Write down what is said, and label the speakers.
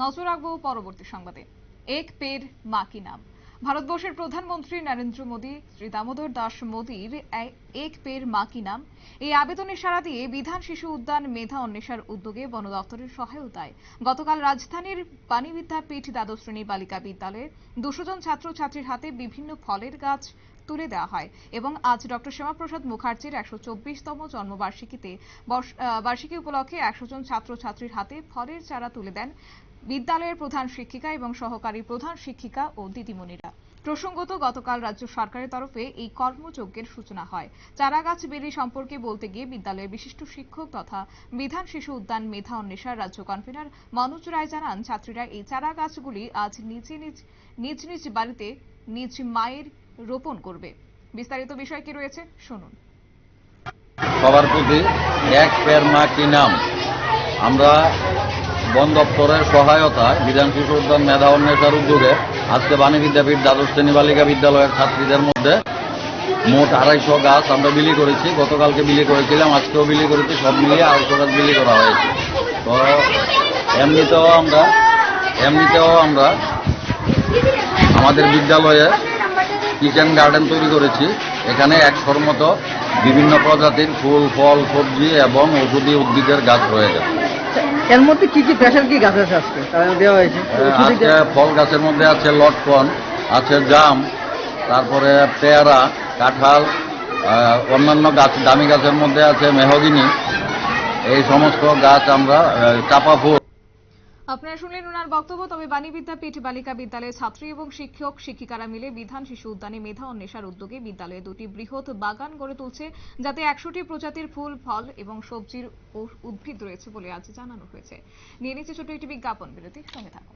Speaker 1: নজর রাখবো পরবর্তী সংবাদে। এক পের মা কি নাম। ভারতবর্ষের প্রধানমন্ত্রী নরেন্দ্র মোদী শ্রী দামোদর দাস মোদীর এক পের মা কি নাম এই আবেদনে সাড়া দিয়ে বিধান শিশু উদ্যান মেধা অন্বেষার উদ্যোগে বন দপ্তরের সহায়তায় গতকাল রাজধানীর বাণী বিদ্যাপীঠ দ্বাদশ শ্রেণী বালিকা বিদ্যালয়ে 200 জন ছাত্রছাত্রীর হাতে বিভিন্ন ফলের গাছ তুলে দেওয়া হয় এবং আজ ডক্টর শ্যামাপ্রসাদ মুখার্জির 124তম জন্মবার্ষিকীতে বার্ষিকী উপলক্ষে 100 জন ছাত্রছাত্রীর হাতে ফলের চারা তুলে দেন বিদ্যালয়ের প্রধান শিক্ষিকা এবং সহকারী প্রধান শিক্ষিকা ও দিদিমণিরা। প্রসঙ্গত, গতকাল রাজ্য সরকারের তরফে এই কর্মযজ্ঞের সূচনা হয়। চারাগাছ বেলি সম্পর্কে বলতে গিয়ে বিদ্যালয়ের বিশিষ্ট শিক্ষক তথা বিধান শিশু উদ্যান মেধা অন্বেষার রাজ্য কনভেনর মনোজ রায় জানান, ছাত্রীরা এই চারা গাছগুলি আজ নিজ নিজ বাড়িতে নিজ মায়ের রোপণ করবে। বিস্তারিত বিষয় কি রয়েছে শুনুন।
Speaker 2: সবার প্রতি এক পের মা কি নাম আমরা বন দপ্তরের সহায়তায় বিধান শিশু উদ্যান মেধা অন্বেষার উদ্যোগে আজকে বাণী বিদ্যাপীঠ দ্বাদশ শ্রেণী বালিকা বিদ্যালয়ের ছাত্রীদের মধ্যে মোট 250 গাছ আমরা বিলি করেছি। গতকালকে বিলি করেছিলাম, আজকেও বিলি করেছি, সব মিলিয়ে 250 গাছ বিলি করা হয়েছে। তো এমনিতেও আমরা আমাদের বিদ্যালয়ে কিচেন গার্ডেন তৈরি করেছি। এখানে 100-র মতো বিভিন্ন প্রজাতির ফুল, ফল, সবজি এবং ঔষধি উদ্ভিদের গাছ রয়েছে।
Speaker 3: এর মধ্যে কি স্পেশাল কি গাছ আছে আজকে দেওয়া হয়েছে?
Speaker 2: আজকে ফল গাছের মধ্যে আছে লটকন, আছে জাম, তারপরে পেয়ারা, কাঁঠাল, অন্যান্য গাছ, দামি গাছের মধ্যে আছে মেহগিনি। এই সমস্ত গাছ আমরা চাপা ফুল।
Speaker 1: আপনারা শুনলেন ওনার বক্তব্য। তবে বাণী বিদ্যাপীঠ বালিকা বিদ্যালয়ের ছাত্রী এবং শিক্ষক শিক্ষিকারা মিলে বিধান শিশু উদ্যানে মেধা অন্বেষার উদ্যোগে বিদ্যালয়ে 2টি বৃহৎ বাগান গড়ে তুলছে, যাতে 100টি প্রজাতির ফুল, ফল এবং সবজির উদ্ভিদ রয়েছে বলে আজ জানানো হয়েছে। নিয়ে নিচ্ছে ছোট্ট একটি বিজ্ঞাপন বিরতি, সঙ্গে থাকুন।